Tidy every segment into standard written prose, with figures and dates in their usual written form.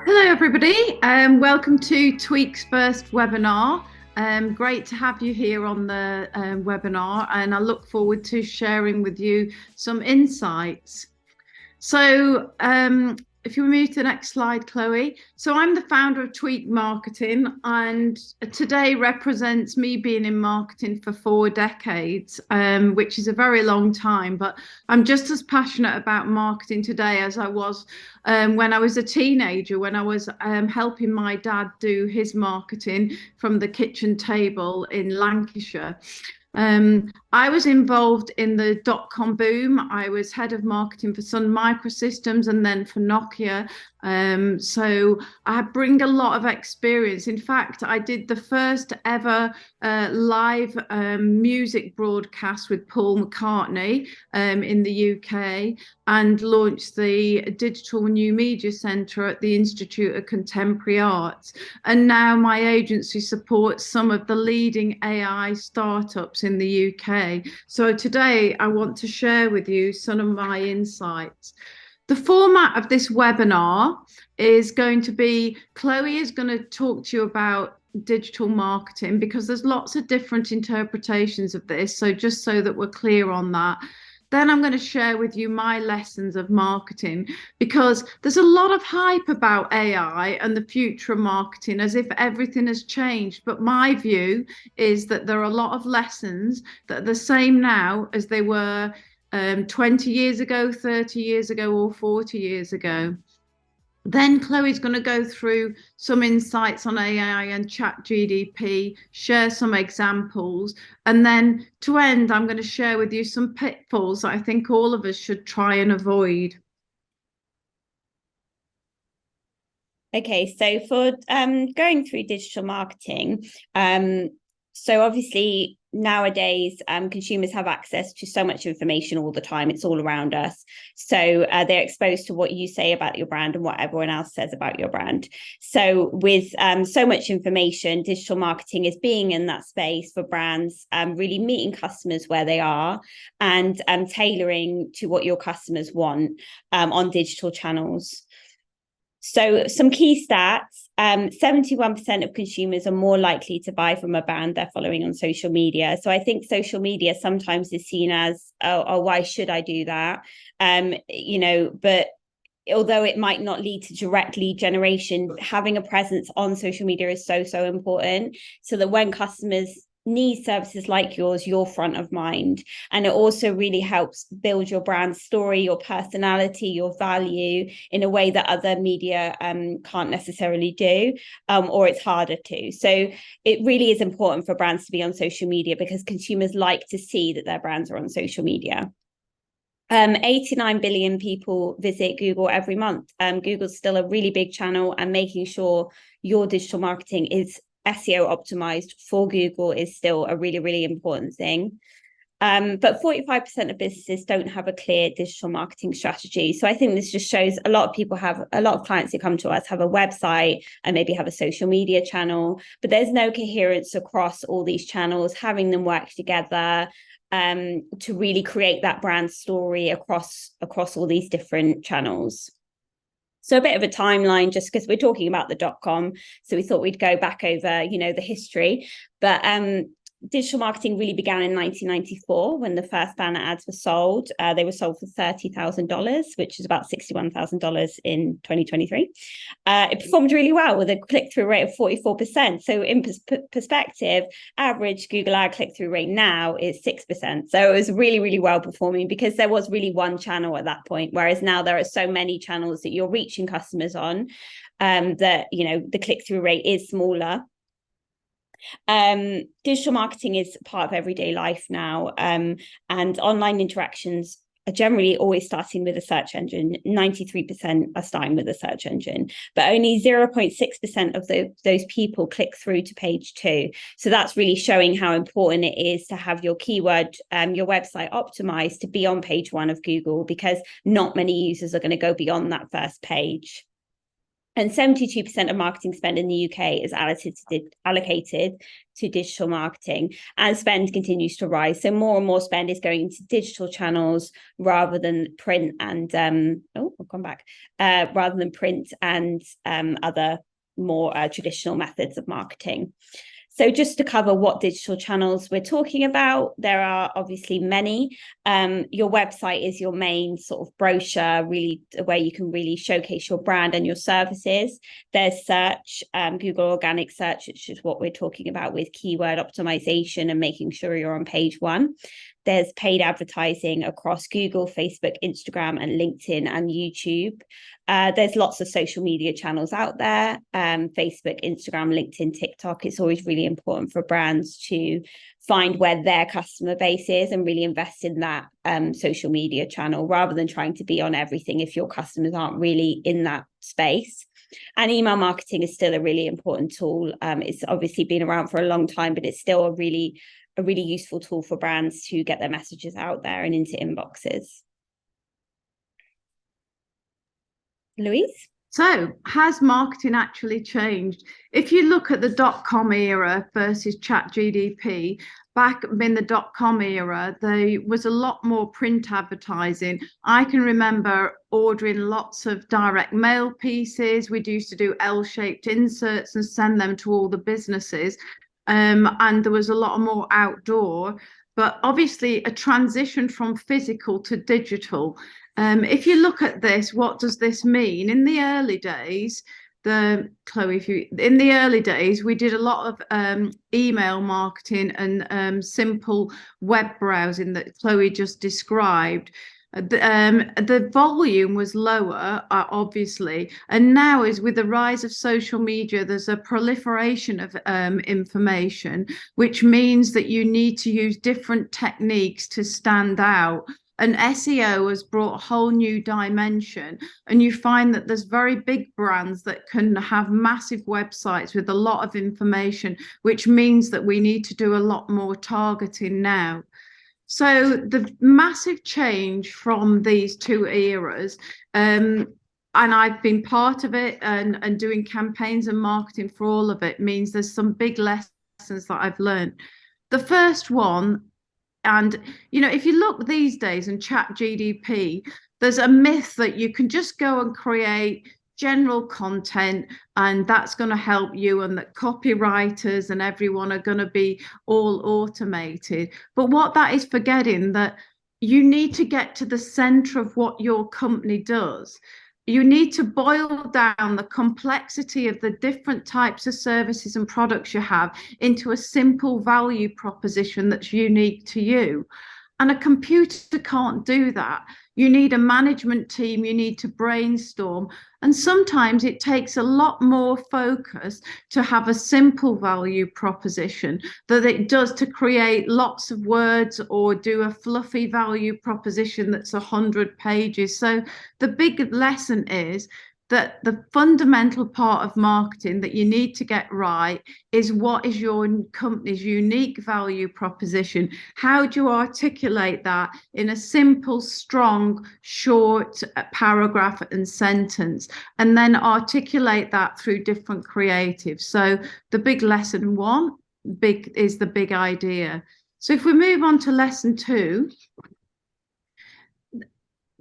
Hello, everybody. Welcome to Tweak's first webinar. Great to have you here on the webinar, and I look forward to sharing with you some insights. So if you move to the next slide, Chloe. So I'm the founder of Tweak Marketing, and today represents me being in marketing for 4 decades, which is a very long time, but I'm just as passionate about marketing today as I was when I was a teenager, when I was helping my dad do his marketing from the kitchen table in Lancashire. I was involved in the dot-com boom. I was head of marketing for Sun Microsystems and then for Nokia. So I bring a lot of experience. In fact, I did the first ever live music broadcast with Paul McCartney in the UK, and launched the Digital New Media Centre at the Institute of Contemporary Arts. And now my agency supports some of the leading AI startups in the UK. So today I want to share with you some of my insights. The format of this webinar is going to be, Chloe is going to talk to you about digital marketing, because there's lots of different interpretations of this. So just so that we're clear on that. Then I'm going to share with you my lessons of marketing, because there's a lot of hype about AI and the future of marketing as if everything has changed. But my view is that there are a lot of lessons that are the same now as they were 20 years ago, 30 years ago, or 40 years ago. Then Chloe's going to go through some insights on AI and ChatGPT, share some examples, and then to end, I'm going to share with you some pitfalls that I think all of us should try and avoid. Okay, so for going through digital marketing, so obviously nowadays consumers have access to so much information all the time. It's all around us. So they're exposed to what you say about your brand and what everyone else says about your brand. So with so much information, digital marketing is being in that space for brands, really meeting customers where they are, and tailoring to what your customers want on digital channels. So some key stats, 71% of consumers are more likely to buy from a brand they're following on social media. So I think social media sometimes is seen as, oh, why should I do that? But although it might not lead to direct lead generation, having a presence on social media is so important, so that when customers need services like yours, you're front of mind. And it also really helps build your brand story, your personality, your value in a way that other media can't necessarily do, or it's harder to. So it really is important for brands to be on social media, because consumers like to see that their brands are on social media. 89 billion people visit Google every month. Google's still a really big channel, and making sure your digital marketing is SEO optimized for Google is still a really, really important thing. But 45% of businesses don't have a clear digital marketing strategy. So I think this just shows a lot of clients who come to us have a website and maybe have a social media channel, but there's no coherence across all these channels, having them work together to really create that brand story across all these different channels. So a bit of a timeline, just because we're talking about the .com. So we thought we'd go back over, the history. But digital marketing really began in 1994 when the first banner ads were sold. They were sold for $30,000, which is about $61,000 in 2023. It performed really well with a click-through rate of 44%. So in perspective, average Google ad click-through rate now is 6%. So it was really, really well performing, because there was really one channel at that point, whereas now there are so many channels that you're reaching customers on that, the click-through rate is smaller. Digital marketing is part of everyday life now, and online interactions are generally always starting with a search engine. 93% are starting with a search engine, but only 0.6% of those people click through to page 2. So that's really showing how important it is to have your keyword, your website optimized to be on page 1 of Google, because not many users are going to go beyond that first page. And 72% of marketing spend in the UK is allocated to digital marketing, and spend continues to rise. So more and more spend is going into digital channels rather than print and rather than print and other more traditional methods of marketing. So just to cover what digital channels we're talking about, there are obviously many. Your website is your main sort of brochure, really, where you can really showcase your brand and your services. There's search, Google organic search, which is what we're talking about with keyword optimization and making sure you're on page one. There's paid advertising across Google, Facebook, Instagram, and LinkedIn and YouTube. There's lots of social media channels out there, Facebook, Instagram, LinkedIn, TikTok. It's always really important for brands to find where their customer base is and really invest in that social media channel rather than trying to be on everything if your customers aren't really in that space. And email marketing is still a really important tool. It's obviously been around for a long time, but it's still a really useful tool for brands to get their messages out there and into inboxes. Louise? So, has marketing actually changed? If you look at the .com era versus ChatGPT, back in the .com era, there was a lot more print advertising. I can remember ordering lots of direct mail pieces. We'd used to do L-shaped inserts and send them to all the businesses. And there was a lot more outdoor, but obviously a transition from physical to digital. If you look at this, what does this mean? In the early days, in the early days, we did a lot of email marketing and simple web browsing that Chloe just described. The volume was lower, obviously, and now is with the rise of social media, there's a proliferation of information, which means that you need to use different techniques to stand out. And SEO has brought a whole new dimension, and you find that there's very big brands that can have massive websites with a lot of information, which means that we need to do a lot more targeting now. So the massive change from these two eras, and I've been part of it and doing campaigns and marketing for all of it, means there's some big lessons that I've learned. The first one, and if you look these days in ChatGPT, there's a myth that you can just go and create general content and that's going to help you, and that copywriters and everyone are going to be all automated. But what that is forgetting, that you need to get to the center of what your company does. You need to boil down the complexity of the different types of services and products you have into a simple value proposition that's unique to you. And a computer can't do that. You need a management team, you need to brainstorm. And sometimes it takes a lot more focus to have a simple value proposition than it does to create lots of words or do a fluffy value proposition that's 100 pages. So the big lesson is that the fundamental part of marketing that you need to get right is, what is your company's unique value proposition? How do you articulate that in a simple, strong, short paragraph and sentence, and then articulate that through different creatives? So the big lesson one is the big idea. So if we move on to lesson two,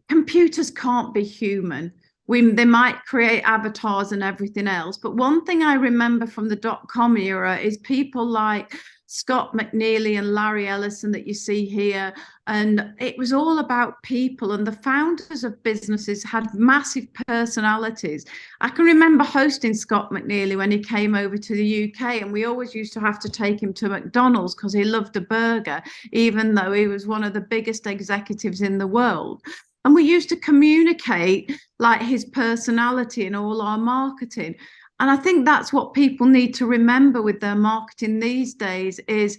computers can't be human. They might create avatars and everything else. But one thing I remember from the .com era is people like Scott McNealy and Larry Ellison that you see here. And it was all about people, and the founders of businesses had massive personalities. I can remember hosting Scott McNealy when he came over to the UK, and we always used to have to take him to McDonald's because he loved a burger, even though he was one of the biggest executives in the world. And we used to communicate like his personality in all our marketing. And I think that's what people need to remember with their marketing these days is,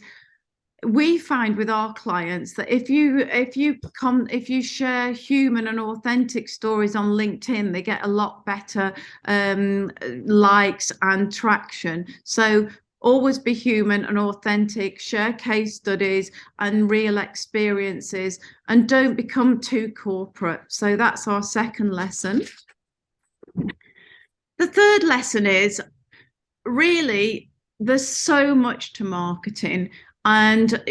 we find with our clients that if you share human and authentic stories on LinkedIn, they get a lot better likes and traction. So always be human and authentic, share case studies and real experiences, and don't become too corporate. So that's our second lesson. The third lesson is really there's so much to marketing. And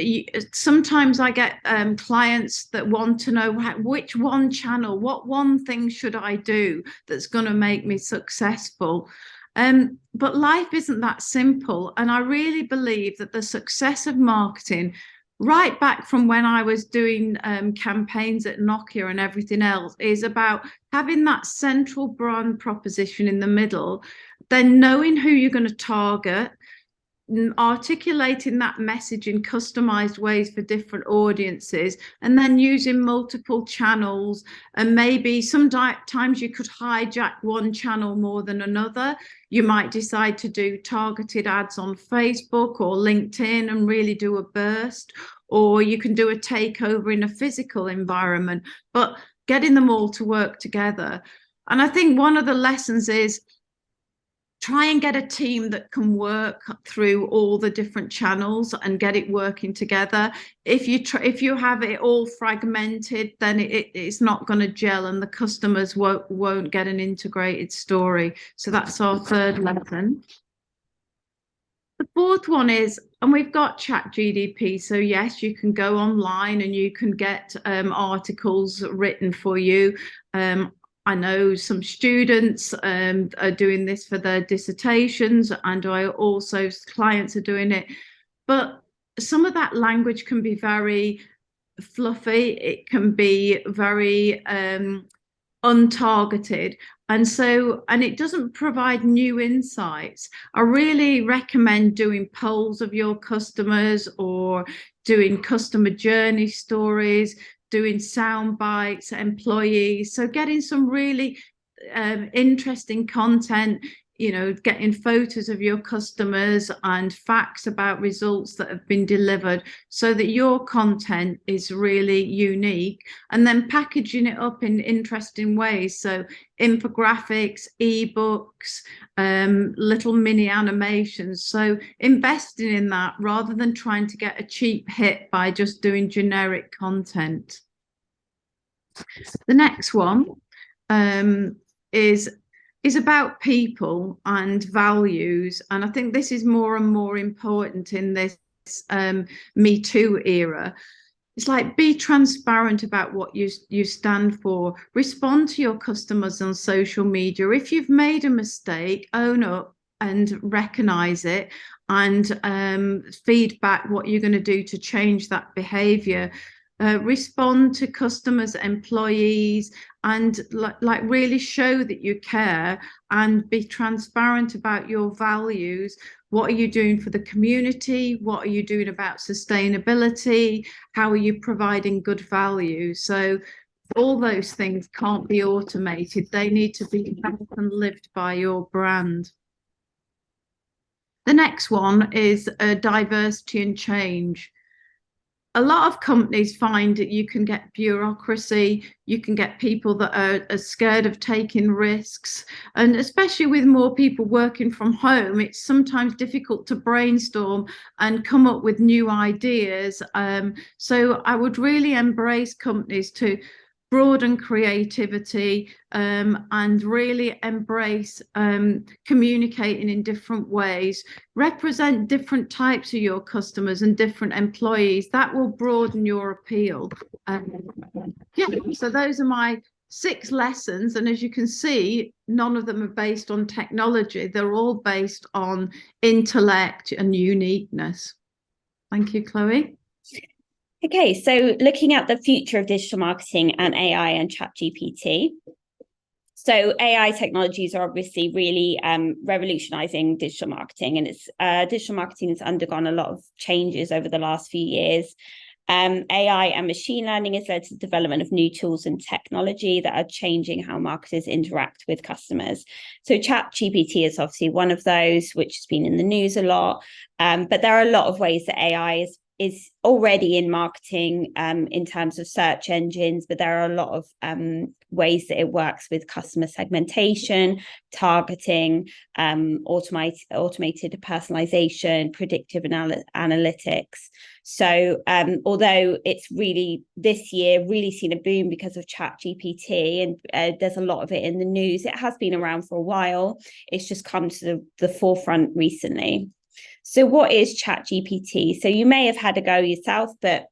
sometimes I get clients that want to know which one channel, what one thing should I do that's going to make me successful. But life isn't that simple. And I really believe that the success of marketing, right back from when I was doing campaigns at Nokia and everything else, is about having that central brand proposition in the middle, then knowing who you're going to target, articulating that message in customized ways for different audiences, and then using multiple channels. And maybe sometimes you could hijack one channel more than another. You might decide to do targeted ads on Facebook or LinkedIn and really do a burst, or you can do a takeover in a physical environment, but getting them all to work together. And I think one of the lessons is try and get a team that can work through all the different channels and get it working together. If you have it all fragmented, then it's not going to gel, and the customers won't get an integrated story. So that's our third lesson. The fourth one is, and we've got ChatGPT, so yes, you can go online and you can get articles written for you. I know some students are doing this for their dissertations, and I also clients are doing it. But some of that language can be very fluffy. It can be very untargeted, and it doesn't provide new insights. I really recommend doing polls of your customers, or doing customer journey stories, doing sound bites, employees. So getting some really interesting content, getting photos of your customers and facts about results that have been delivered, so that your content is really unique, and then packaging it up in interesting ways. So infographics, ebooks, little mini animations. So investing in that rather than trying to get a cheap hit by just doing generic content. The next one is about people and values. And I think this is more and more important in this Me Too era. It's like, be transparent about what you stand for. Respond to your customers on social media. If you've made a mistake, own up and recognize it, and feedback what you're going to do to change that behavior. Respond to customers, employees, and like really show that you care, and be transparent about your values. What are you doing for the community? What are you doing about sustainability? How are you providing good value? So all those things can't be automated. They need to be felt and lived by your brand. The next one is diversity and change. A lot of companies find that you can get bureaucracy, you can get people that are scared of taking risks. And especially with more people working from home, it's sometimes difficult to brainstorm and come up with new ideas. So I would really embrace companies to broaden creativity, and really embrace communicating in different ways. Represent different types of your customers and different employees. That will broaden your appeal. Yeah, so those are my 6 lessons, and as you can see, none of them are based on technology. They're all based on intellect and uniqueness. Thank you, Chloe. Okay, so looking at the future of digital marketing and AI and ChatGPT. So AI technologies are obviously really revolutionizing digital marketing, and digital marketing has undergone a lot of changes over the last few years. AI and machine learning has led to the development of new tools and technology that are changing how marketers interact with customers. So ChatGPT is obviously one of those, which has been in the news a lot. But there are a lot of ways that AI is is already in marketing in terms of search engines, but there are a lot of ways that it works with customer segmentation, targeting, automated personalization, predictive analytics. So although it's really this year really seen a boom because of ChatGPT, and there's a lot of it in the news, it has been around for a while. It's just come to the forefront recently. So what is ChatGPT? So you may have had a go yourself, but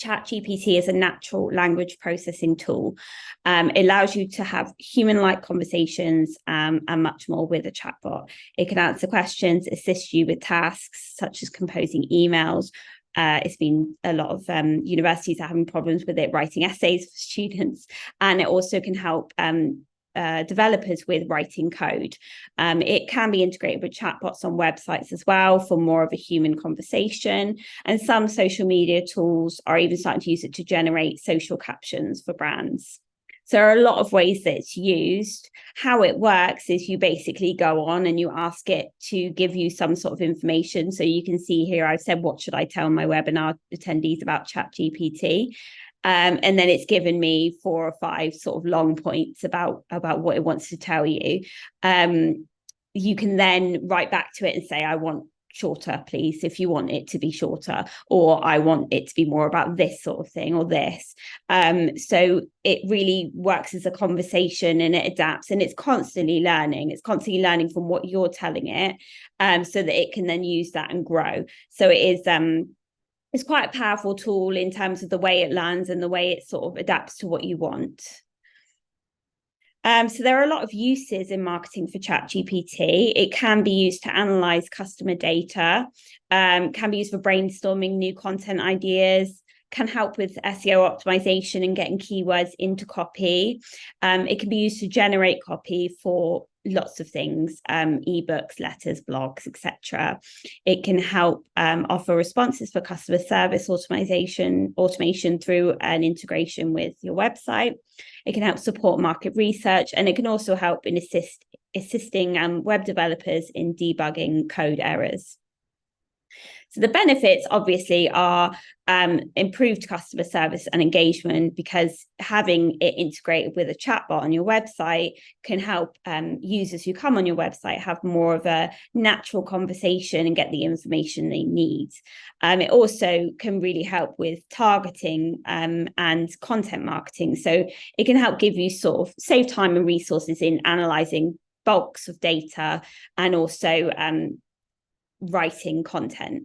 ChatGPT is a natural language processing tool. It allows you to have human-like conversations and much more with a chatbot. It can answer questions, assist you with tasks such as composing emails. It's been a lot of universities are having problems with it, writing essays for students, and it also can help developers with writing code. It can be integrated with chatbots on websites as well for more of a human conversation. And some social media tools are even starting to use it to generate social captions for brands. So there are a lot of ways that it's used. How it works is you basically go on and you ask it to give you some sort of information. So you can see here, I've said, what should I tell my webinar attendees about ChatGPT? And then it's given me 4 or 5 sort of long points about what it wants to tell you. You can then write back to it and say, I want shorter, please, if you want it to be shorter, or I want it to be more about this sort of thing or this. So it really works as a conversation, and it adapts, and it's constantly learning. It's constantly learning from what you're telling it, so that it can then use that and grow. So it is it's quite a powerful tool in terms of the way it learns and the way it sort of adapts to what you want. So there are a lot of uses in marketing for ChatGPT. It can be used to analyze customer data, can be used for brainstorming new content ideas, can help with SEO optimization and getting keywords into copy. It can be used to generate copy for lots of things, ebooks, letters, blogs, etc. It can help offer responses for customer service automation through an integration with your website. It can help support market research, and it can also help in assisting web developers in debugging code errors. So the benefits obviously are improved customer service and engagement, because having it integrated with a chatbot on your website can help users who come on your website have more of a natural conversation and get the information they need. It also can really help with targeting and content marketing. So it can help give you sort of save time and resources in analyzing bulks of data and also writing content.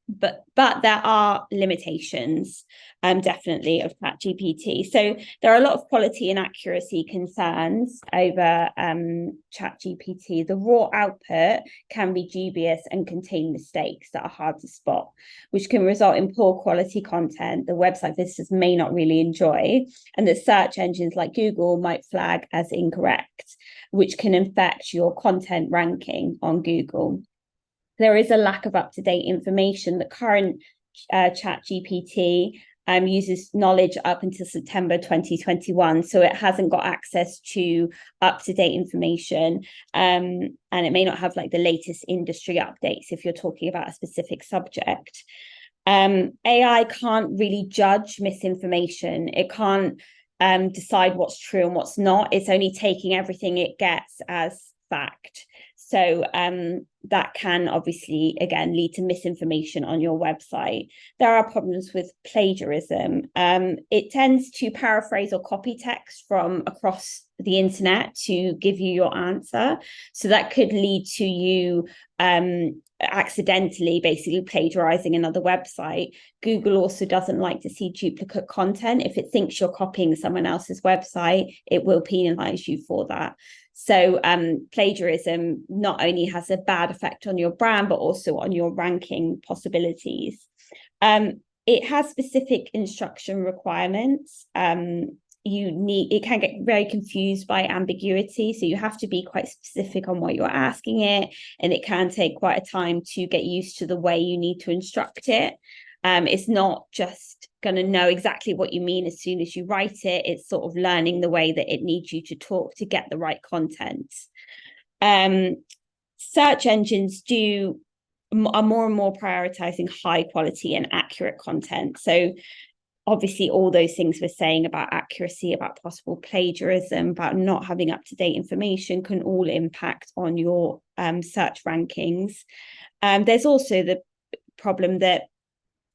But there are limitations, definitely, of ChatGPT. So there are a lot of quality and accuracy concerns over ChatGPT. The raw output can be dubious and contain mistakes that are hard to spot, which can result in poor quality content the website visitors may not really enjoy, and that search engines like Google might flag as incorrect, which can affect your content ranking on Google. There is a lack of up-to-date information. The current ChatGPT uses knowledge up until September 2021, so it hasn't got access to up-to-date information, and it may not have like the latest industry updates if you're talking about a specific subject. AI can't really judge misinformation. It can't decide what's true and what's not. It's only taking everything it gets as fact. So that can obviously, again, lead to misinformation on your website. There are problems with plagiarism. It tends to paraphrase or copy text from across the internet to give you your answer. So that could lead to you accidentally basically plagiarizing another website. Google also doesn't like to see duplicate content. If it thinks you're copying someone else's website, it will penalize you for that. So plagiarism not only has a bad effect on your brand, but also on your ranking possibilities. It has specific instruction requirements. It can get very confused by ambiguity. So you have to be quite specific on what you're asking it. And it can take quite a time to get used to the way you need to instruct it. It's not just going to know exactly what you mean as soon as you write it. It's sort of learning the way that it needs you to talk to get the right content. Search engines do are more and more prioritizing high quality and accurate content. So obviously all those things we're saying about accuracy, about possible plagiarism, about not having up-to-date information can all impact on your search rankings. There's also the problem that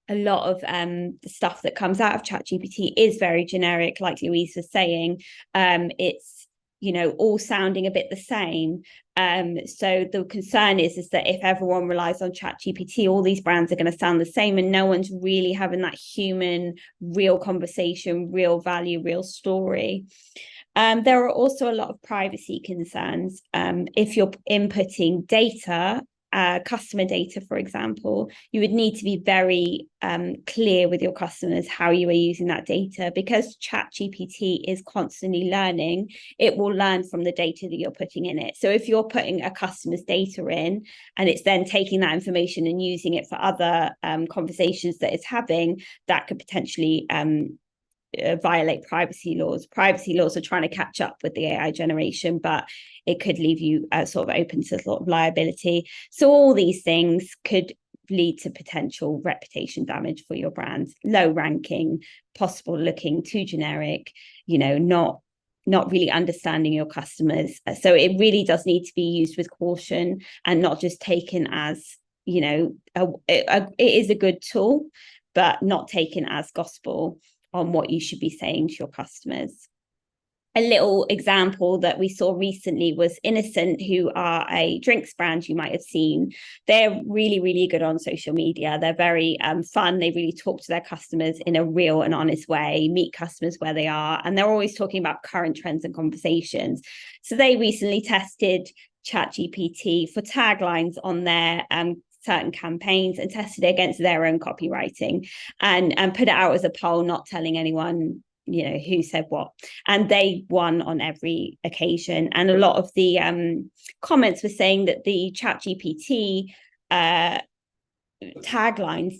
a lot of the stuff that comes out of ChatGPT is very generic, like Louise was saying. It's, you know, all sounding a bit the same. So the concern is that if everyone relies on ChatGPT, all these brands are going to sound the same, and no one's really having that human, real conversation, real value, real story. There are also a lot of privacy concerns. If you're inputting data, customer data, for example, you would need to be very clear with your customers how you are using that data, because ChatGPT is constantly learning. It will learn from the data that you're putting in it. So if you're putting a customer's data in and it's then taking that information and using it for other conversations that it's having, that could potentially violate privacy laws. Privacy laws are trying to catch up with the AI generation, but it could leave you sort of open to sort of liability. So all these things could lead to potential reputation damage for your brand. Low ranking, possible looking too generic, you know, not really understanding your customers. So it really does need to be used with caution and not just taken as, you know, it is a good tool, but not taken as gospel on what you should be saying to your customers. A little example that we saw recently was Innocent, who are a drinks brand you might have seen. They're really, really good on social media. They're very fun. They really talk to their customers in a real and honest way, meet customers where they are, and they're always talking about current trends and conversations. So they recently tested ChatGPT for taglines on their certain campaigns and tested it against their own copywriting and put it out as a poll, not telling anyone, you know, who said what. And they won on every occasion. And a lot of the comments were saying that the ChatGPT taglines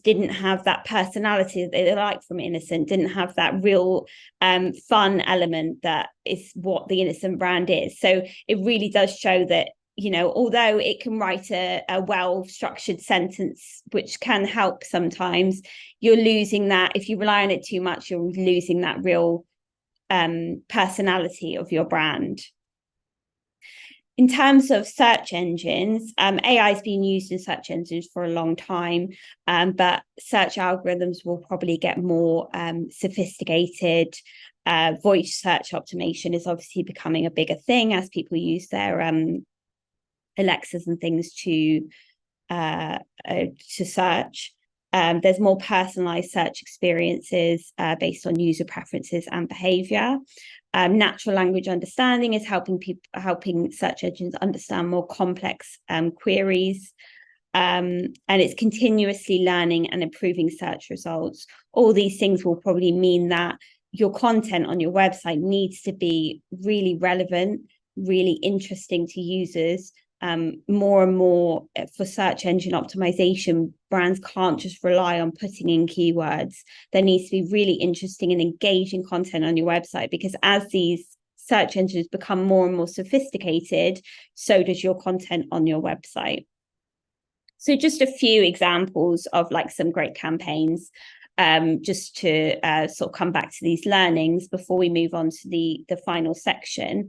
didn't have that personality that they like from Innocent, didn't have that real fun element that is what the Innocent brand is. So it really does show that, you know, although it can write a well-structured sentence, which can help sometimes, you're losing that. If you rely on it too much, you're losing that real personality of your brand. In terms of search engines, AI has been used in search engines for a long time, but search algorithms will probably get more sophisticated. Voice search optimization is obviously becoming a bigger thing as people use their Alexas and things to search. There's more personalized search experiences based on user preferences and behavior. Natural language understanding is helping search engines understand more complex queries. And it's continuously learning and improving search results. All these things will probably mean that your content on your website needs to be really relevant, really interesting to users. More and more for search engine optimization, brands can't just rely on putting in keywords. There needs to be really interesting and engaging content on your website, because as these search engines become more and more sophisticated, so does your content on your website. So just a few examples of like some great campaigns, just to sort of come back to these learnings before we move on to the final section.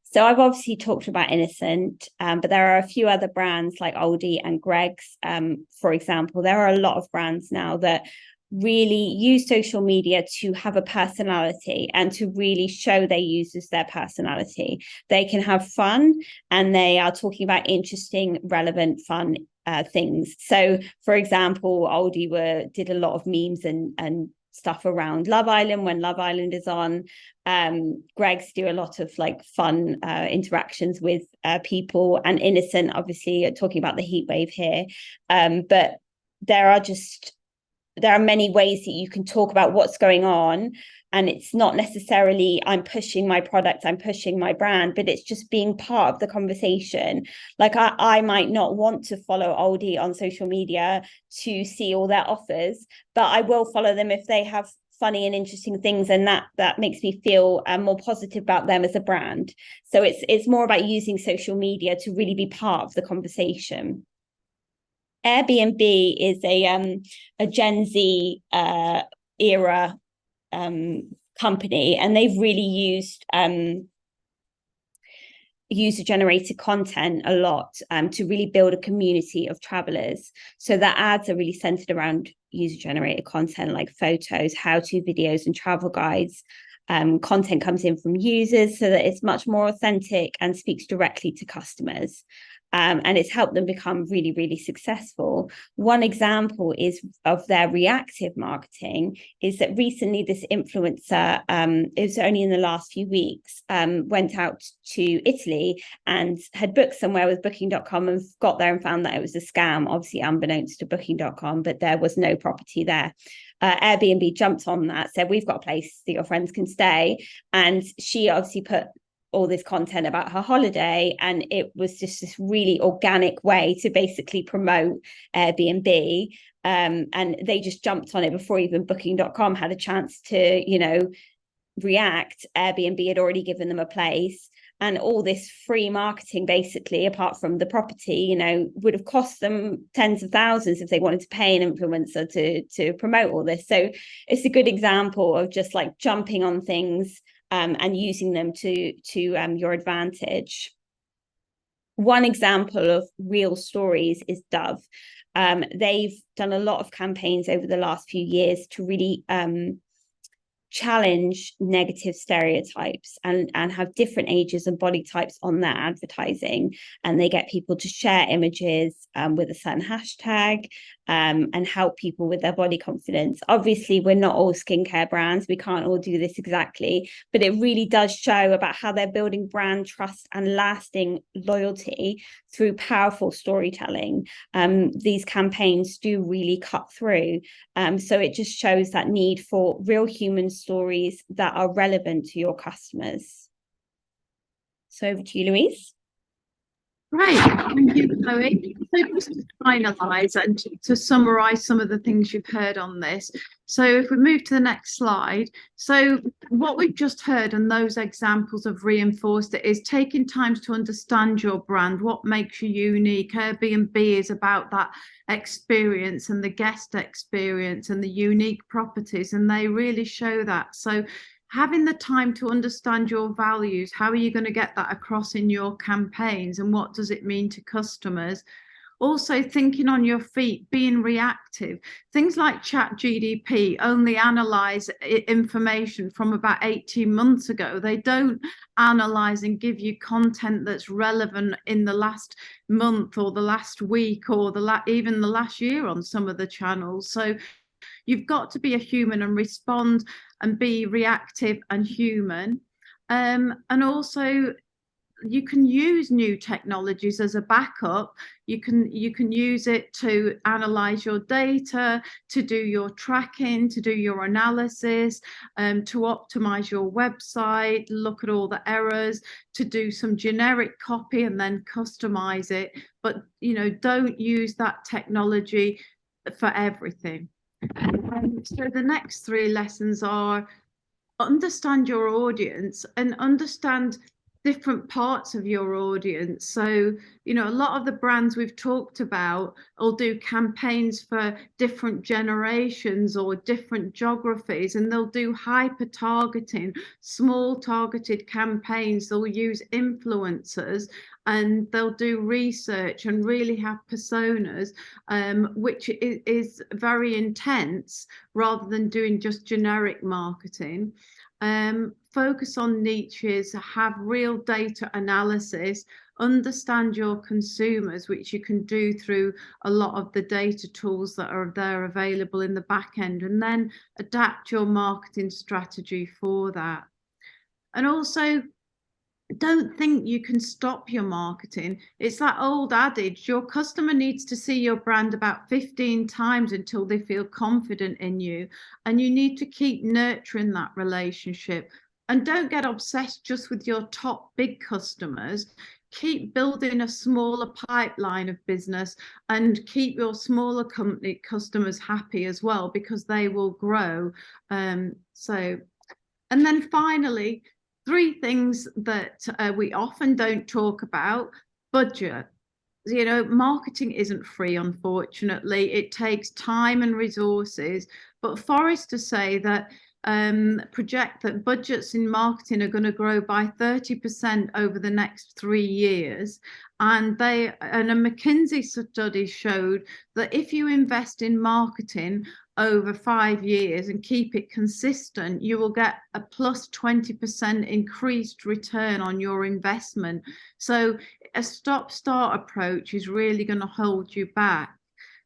So I've obviously talked about Innocent, but there are a few other brands like Aldi and Greggs, for example. There are a lot of brands now that really use social media to have a personality and to really show their users their personality. They can have fun, and they are talking about interesting, relevant, fun things. So, for example, Aldi did a lot of memes and stuff around Love Island when Love Island is on. Greggs do a lot of like fun interactions with people, and Innocent obviously talking about the heat wave here. But there are many ways that you can talk about what's going on, and it's not necessarily I'm pushing my product, I'm pushing my brand, but it's just being part of the conversation. Like I might not want to follow Aldi on social media to see all their offers, but I will follow them if they have funny and interesting things, and that makes me feel more positive about them as a brand. So it's more about using social media to really be part of the conversation. Airbnb is a Gen Z era company, and they've really used user generated content a lot to really build a community of travelers. So their ads are really centered around user generated content like photos, how-to videos, and travel guides. Content comes in from users so that it's much more authentic and speaks directly to customers. And it's helped them become really, really successful. One example of their reactive marketing is that recently this influencer, it was only in the last few weeks, went out to Italy and had booked somewhere with booking.com and got there and found that it was a scam, obviously unbeknownst to booking.com, but there was no property there. Airbnb jumped on that, said, we've got a place that your friends can stay. And she obviously put all this content about her holiday, and it was just this really organic way to basically promote Airbnb. And they just jumped on it before even booking.com had a chance to, react. Airbnb had already given them a place. And all this free marketing, basically, apart from the property, would have cost them tens of thousands if they wanted to pay an influencer to promote all this. So it's a good example of just like jumping on things and using them to your advantage. One example of real stories is Dove. They've done a lot of campaigns over the last few years to really challenge negative stereotypes and have different ages and body types on their advertising. And they get people to share images with a certain hashtag and help people with their body confidence. Obviously, we're not all skincare brands. We can't all do this exactly, but it really does show about how they're building brand trust and lasting loyalty through powerful storytelling. These campaigns do really cut through. So it just shows that need for real human stories that are relevant to your customers. So over to you, Louise. Great, thank you, Chloe. So just to finalise and to summarise some of the things you've heard on this. So if we move to the next slide, so what we've just heard and those examples have reinforced it is taking time to understand your brand, what makes you unique. Airbnb is about that experience and the guest experience and the unique properties, and they really show that. So having the time to understand your values, how are you going to get that across in your campaigns, and what does it mean to customers? Also thinking on your feet, being reactive. Things like ChatGPT only analyze information from about 18 months ago. They don't analyze and give you content that's relevant in the last month or the last week or even the last year on some of the channels. So you've got to be a human and respond and be reactive and human. And also you can use new technologies as a backup. You can use it to analyze your data, to do your tracking, to do your analysis, to optimize your website, look at all the errors, to do some generic copy and then customize it. But don't use that technology for everything. So the next three lessons are: understand your audience and understand different parts of your audience. So, a lot of the brands we've talked about will do campaigns for different generations or different geographies, and they'll do hyper targeting, small targeted campaigns. They'll use influencers and they'll do research and really have personas, which is very intense rather than doing just generic marketing. Focus on niches, have real data analysis, understand your consumers, which you can do through a lot of the data tools that are there available in the back end, and then adapt your marketing strategy for that. And also, don't think you can stop your marketing. It's that old adage, your customer needs to see your brand about 15 times until they feel confident in you. And you need to keep nurturing that relationship. And don't get obsessed just with your top big customers. Keep building a smaller pipeline of business and keep your smaller company customers happy as well, because they will grow. And then finally, three things that we often don't talk about: budget. you know, marketing isn't free, unfortunately. It takes time and resources. But Forrester say that project that budgets in marketing are going to grow by 30% over the next 3 years. And a McKinsey study showed that if you invest in marketing over 5 years and keep it consistent, you will get a plus 20% increased return on your investment. So a stop-start approach is really going to hold you back.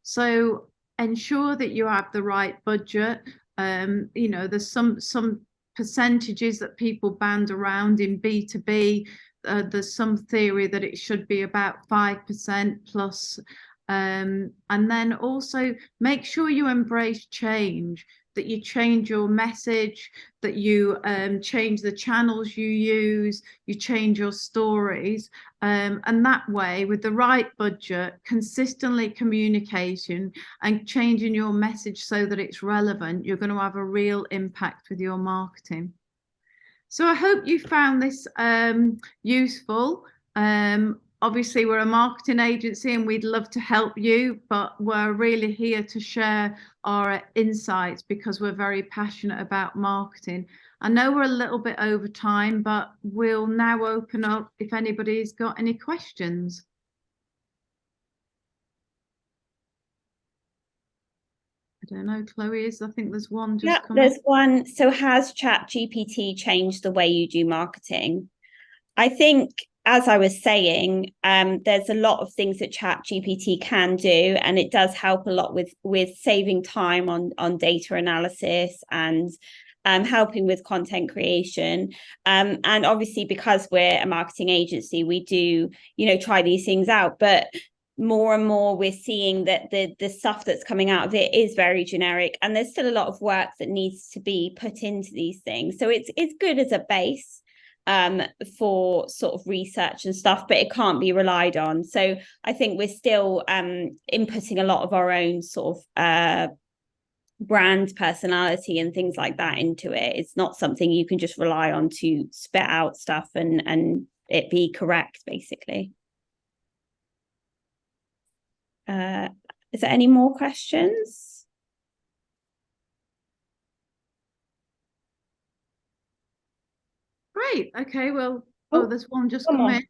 So ensure that you have the right budget. You know, there's some percentages that people band around in B2B. There's some theory that it should be about 5% plus. And then also make sure you embrace change, that you change your message, that you change the channels you use, you change your stories. And that way, with the right budget, consistently communication and changing your message so that it's relevant, you're going to have a real impact with your marketing. So I hope you found this useful. Obviously, we're a marketing agency and we'd love to help you, but we're really here to share our insights because we're very passionate about marketing. I know we're a little bit over time, but we'll now open up if anybody's got any questions. I don't know, Chloe, I think there's one just coming. There's one. So has ChatGPT changed the way you do marketing? I think, as I was saying, there's a lot of things that ChatGPT can do, and it does help a lot with saving time on data analysis and helping with content creation. And obviously, because we're a marketing agency, we do, try these things out. But more and more we're seeing that the stuff that's coming out of it is very generic, and there's still a lot of work that needs to be put into these things. So it's good as a base for sort of research and stuff, but it can't be relied on. So I think we're still inputting a lot of our own sort of brand personality and things like that into it. It's not something you can just rely on to spit out stuff and it be correct, basically. Is there any more questions? Great. Okay. Well, there's one just come in.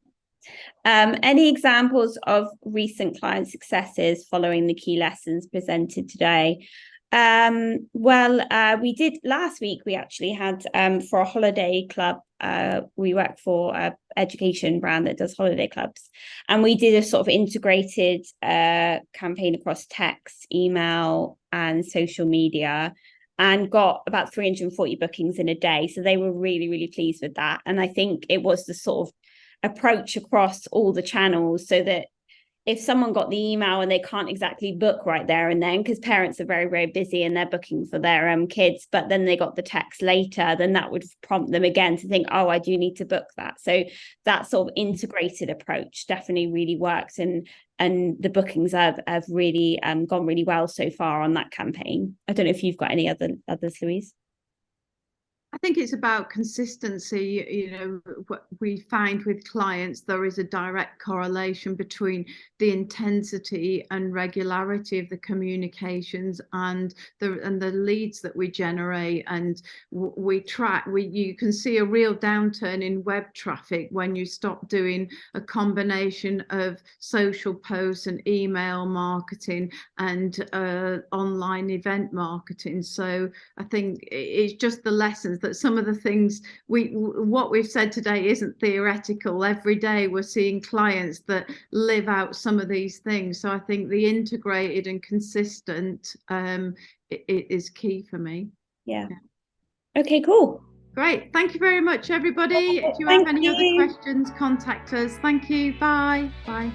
Any examples of recent client successes following the key lessons presented today? We did last week. We actually had for a holiday club. We work for an education brand that does holiday clubs, and we did a sort of integrated campaign across text, email, and social media, and got about 340 bookings in a day. So they were really, really pleased with that. And I think it was the sort of approach across all the channels, so that if someone got the email and they can't exactly book right there and then, because parents are very, very busy and they're booking for their kids, but then they got the text later, then that would prompt them again to think, oh, I do need to book that. So that sort of integrated approach definitely really works. And the bookings have really gone really well so far on that campaign. I don't know if you've got any others, Louise. I think it's about consistency. You know, what we find with clients, there is a direct correlation between the intensity and regularity of the communications and the leads that we generate. And we track, you can see a real downturn in web traffic when you stop doing a combination of social posts and email marketing and online event marketing. So I think it's just the lessons that some of the things what we've said today isn't theoretical. Every day we're seeing clients that live out some of these things. So I think the integrated and consistent is key for me. Yeah. Okay, cool. Great. Thank you very much, everybody. If you have any other questions, contact us. Thank you. Bye. Bye.